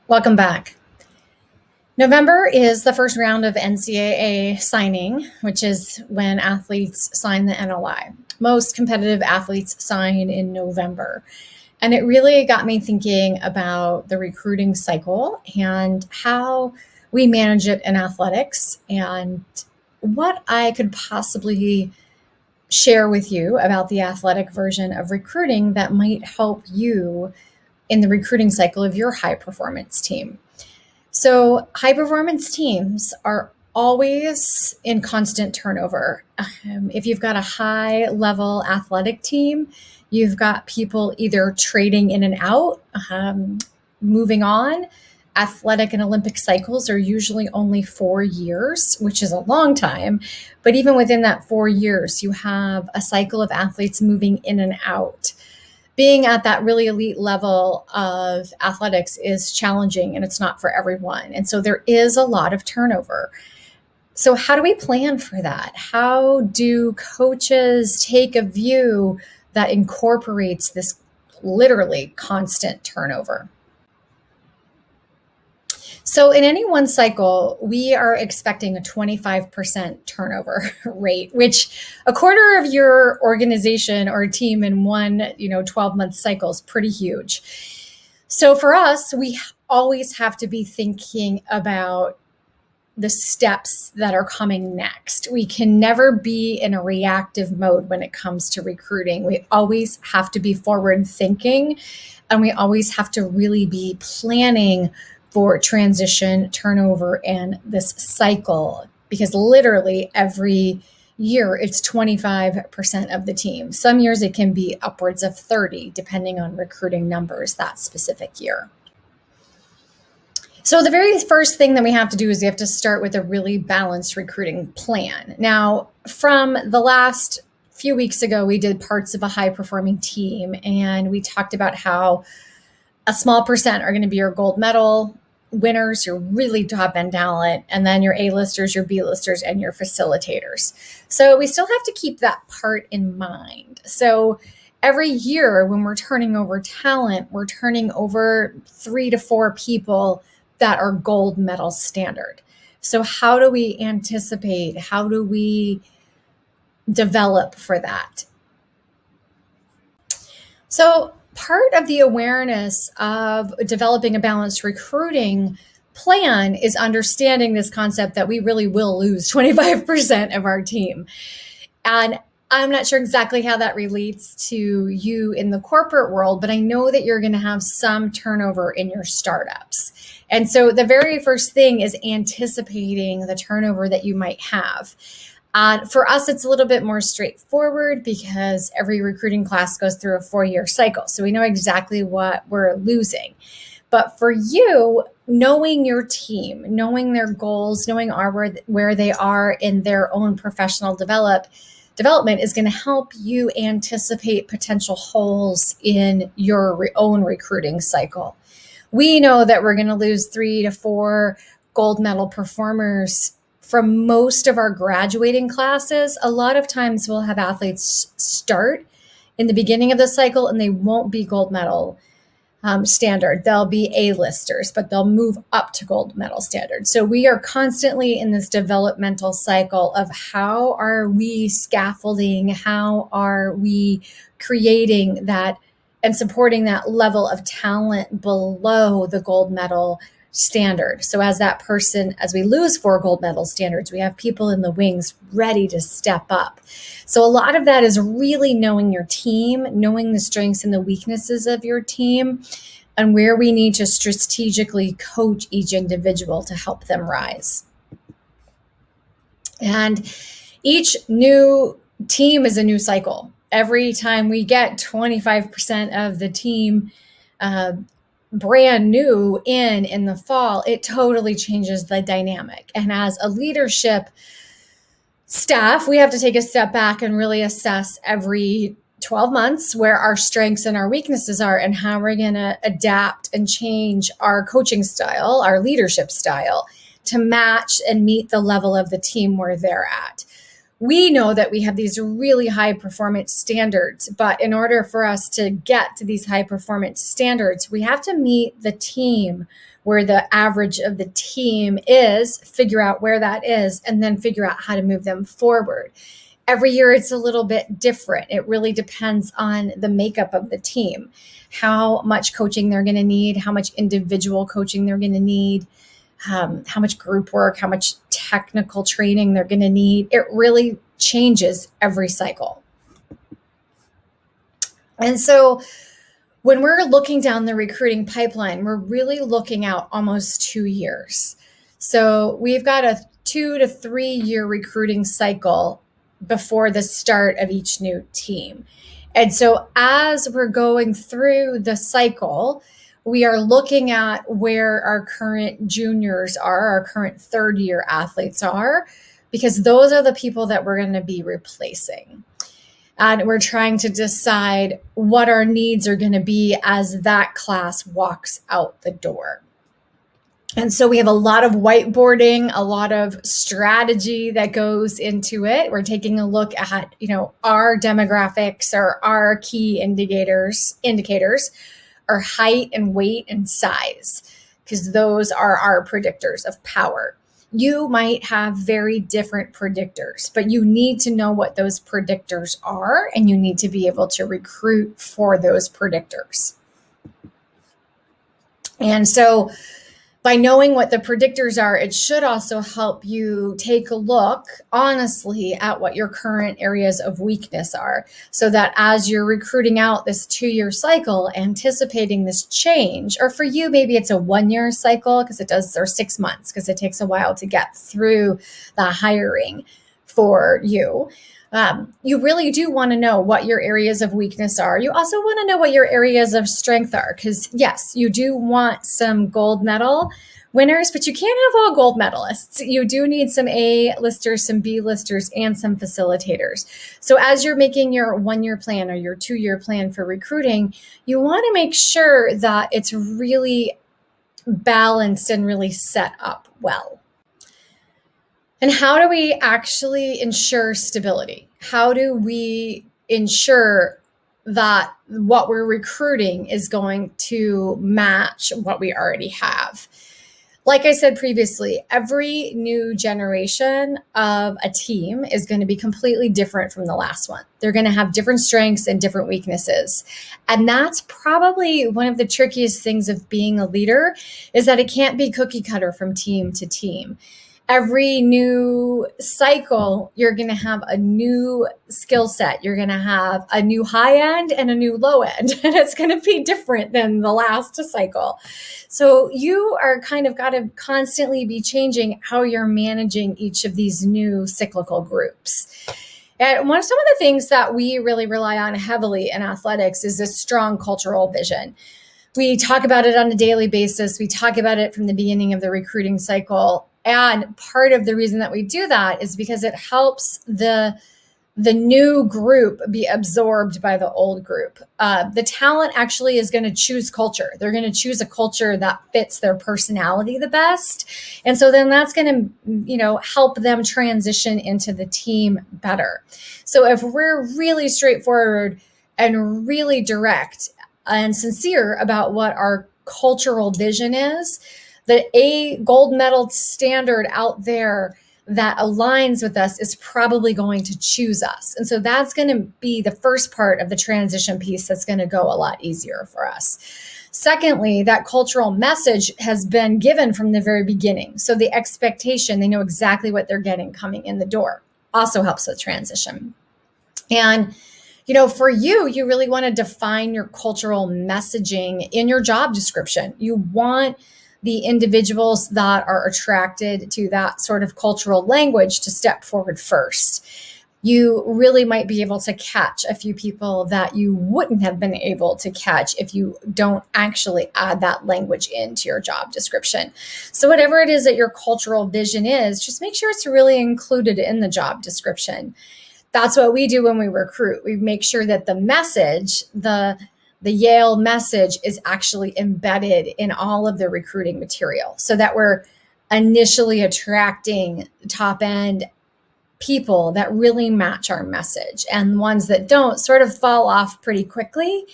Welcome back. November is the first round of NCAA signing, which is when athletes sign the NLI. Most competitive athletes sign in November. And it really got me thinking about the recruiting cycle and how we manage it in athletics and what I could possibly share with you about the athletic version of recruiting that might help you in the recruiting cycle of your high performance team. So, high performance teams are always in constant turnover. If you've got a high level athletic team, you've got people either trading in and out, moving on. Athletic and Olympic cycles are usually only 4 years, which is a long time. But even within that 4 years, you have a cycle of athletes moving in and out. Being at that really elite level of athletics is challenging and it's not for everyone. And so there is a lot of turnover. So, how do we plan for that? How do coaches take a view that incorporates this literally constant turnover? So, in any one cycle, we are expecting a 25% turnover rate, which a quarter of your organization or team in one, 12-month cycle is pretty huge. So, for us, we always have to be thinking about the steps that are coming next. We can never be in a reactive mode when it comes to recruiting. We always have to be forward thinking, and we always have to really be planning for transition, turnover, and this cycle, because literally every year it's 25% of the team. Some years it can be upwards of 30, depending on recruiting numbers that specific year. So the very first thing that we have to do is we have to start with a really balanced recruiting plan. Now, from the last few weeks ago, we did parts of a high performing team, and we talked about how a small percent are going to be your gold medal winners, your really top end talent, and then your A-listers, your B-listers, and your facilitators. So we still have to keep that part in mind. So every year when we're turning over talent, we're turning over 3 to 4 people that are gold medal standard. So how do we anticipate? How do we develop for that? So part of the awareness of developing a balanced recruiting plan is understanding this concept that we really will lose 25% of our team. And I'm not sure exactly how that relates to you in the corporate world, but I know that you're going to have some turnover in your startups. And so the very first thing is anticipating the turnover that you might have. For us, it's a little bit more straightforward because every recruiting class goes through a 4-year cycle. So we know exactly what we're losing. But for you, knowing your team, knowing their goals, knowing where they are in their own professional development is going to help you anticipate potential holes in your own recruiting cycle. We know that we're going to lose 3 to 4 gold medal performers from most of our graduating classes. A lot of times we'll have athletes start in the beginning of the cycle and they won't be gold medal standard. They'll be A-listers, but they'll move up to gold medal standard. So we are constantly in this developmental cycle of how are we scaffolding, how are we creating that and supporting that level of talent below the gold medal standard. So as we lose 4 gold medal standards, we have people in the wings ready to step up. So a lot of that is really knowing your team, knowing the strengths and the weaknesses of your team, and where we need to strategically coach each individual to help them rise. And each new team is a new cycle. Every time we get 25% of the team brand new in the fall, it totally changes the dynamic. And as a leadership staff, we have to take a step back and really assess every 12 months where our strengths and our weaknesses are and how we're going to adapt and change our coaching style, our leadership style to match and meet the level of the team where they're at. we know that we have these really high performance standards, but in order for us to get to these high performance standards, we have to meet the team where the average of the team is, figure out where that is, and then figure out how to move them forward. Every year it's a little bit different. It really depends on the makeup of the team, how much coaching they're going to need, how much individual coaching they're going to need, how much group work, how much technical training they're going to need. It really changes every cycle. And so when we're looking down the recruiting pipeline, we're really looking out almost 2 years. So we've got a 2 to 3 year recruiting cycle before the start of each new team. And so as we're going through the cycle, we are looking at where our current juniors are, our current third year athletes are, because those are the people that we're going to be replacing. And we're trying to decide what our needs are going to be as that class walks out the door. And so we have a lot of whiteboarding, a lot of strategy that goes into it. We're taking a look at, our demographics or our key indicators, our height and weight and size, because those are our predictors of power. You might have very different predictors, but you need to know what those predictors are, and you need to be able to recruit for those predictors. And so by knowing what the predictors are, it should also help you take a look honestly at what your current areas of weakness are, so that as you're recruiting out this 2-year cycle, anticipating this change, or for you, maybe it's a 1-year cycle because it does, or 6 months because it takes a while to get through the hiring for you. You really do want to know what your areas of weakness are. You also want to know what your areas of strength are, because yes, you do want some gold medal winners, but you can't have all gold medalists. You do need some A-listers, some B-listers, and some facilitators. So as you're making your 1-year plan or your 2-year plan for recruiting, you want to make sure that it's really balanced and really set up well. And how do we actually ensure stability? How do we ensure that what we're recruiting is going to match what we already have? Like I said previously, every new generation of a team is going to be completely different from the last one. They're going to have different strengths and different weaknesses. And that's probably one of the trickiest things of being a leader, is that it can't be cookie cutter from team to team. Every new cycle, you're going to have a new skill set. You're going to have a new high end and a new low end, and it's going to be different than the last cycle. So you are kind of got to constantly be changing how you're managing each of these new cyclical groups. And some of the things that we really rely on heavily in athletics is a strong cultural vision. We talk about it on a daily basis. We talk about it from the beginning of the recruiting cycle. And part of the reason that we do that is because it helps the new group be absorbed by the old group. The talent actually is going to choose culture. They're going to choose a culture that fits their personality the best. And so then that's going to, help them transition into the team better. So if we're really straightforward and really direct and sincere about what our cultural vision is, a gold medal standard out there that aligns with us is probably going to choose us. And so that's going to be the first part of the transition piece that's going to go a lot easier for us. Secondly, that cultural message has been given from the very beginning. So the expectation, they know exactly what they're getting coming in the door, also helps with transition. And for you really want to define your cultural messaging in your job description. You want the individuals that are attracted to that sort of cultural language to step forward first. You really might be able to catch a few people that you wouldn't have been able to catch if you don't actually add that language into your job description. So whatever it is that your cultural vision is, just make sure it's really included in the job description. That's what we do when we recruit. We make sure that the message, the Yale message, is actually embedded in all of the recruiting material, so that we're initially attracting top end people that really match our message, and ones that don't sort of fall off pretty quickly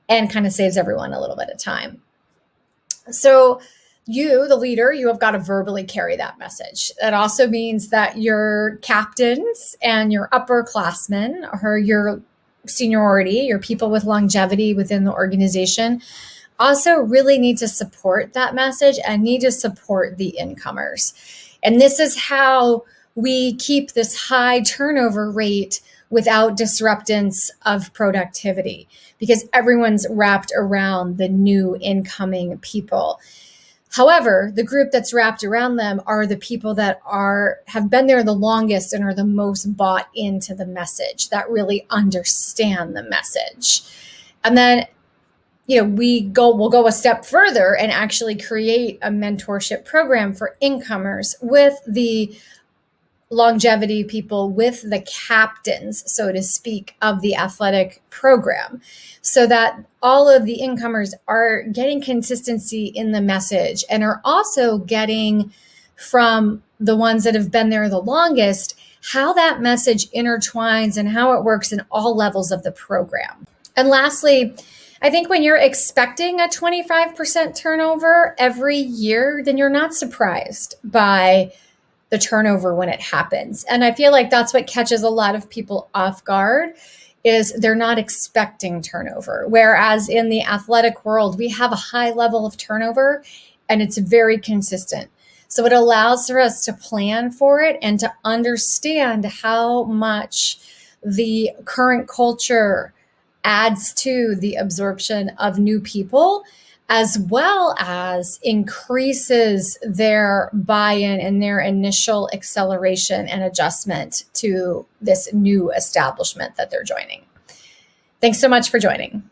and kind of saves everyone a little bit of time. So you, the leader, you have got to verbally carry that message. That also means that your captains and your upperclassmen, or your seniority, your people with longevity within the organization, also really need to support that message and need to support the incomers. And this is how we keep this high turnover rate without disruptance of productivity, because everyone's wrapped around the new incoming people. However, the group that's wrapped around them are the people that have been there the longest and are the most bought into the message, that really understand the message. And then, we'll go a step further and actually create a mentorship program for incomers with the longevity people, with the captains, so to speak, of the athletic program, so that all of the incomers are getting consistency in the message and are also getting from the ones that have been there the longest how that message intertwines and how it works in all levels of the program. And lastly, I think when you're expecting a 25% turnover every year, then you're not surprised by the turnover when it happens. And I feel like that's what catches a lot of people off guard, is they're not expecting turnover. Whereas in the athletic world, we have a high level of turnover and it's very consistent. So it allows for us to plan for it and to understand how much the current culture adds to the absorption of new people, as well as increases their buy-in and their initial acceleration and adjustment to this new establishment that they're joining. Thanks so much for joining.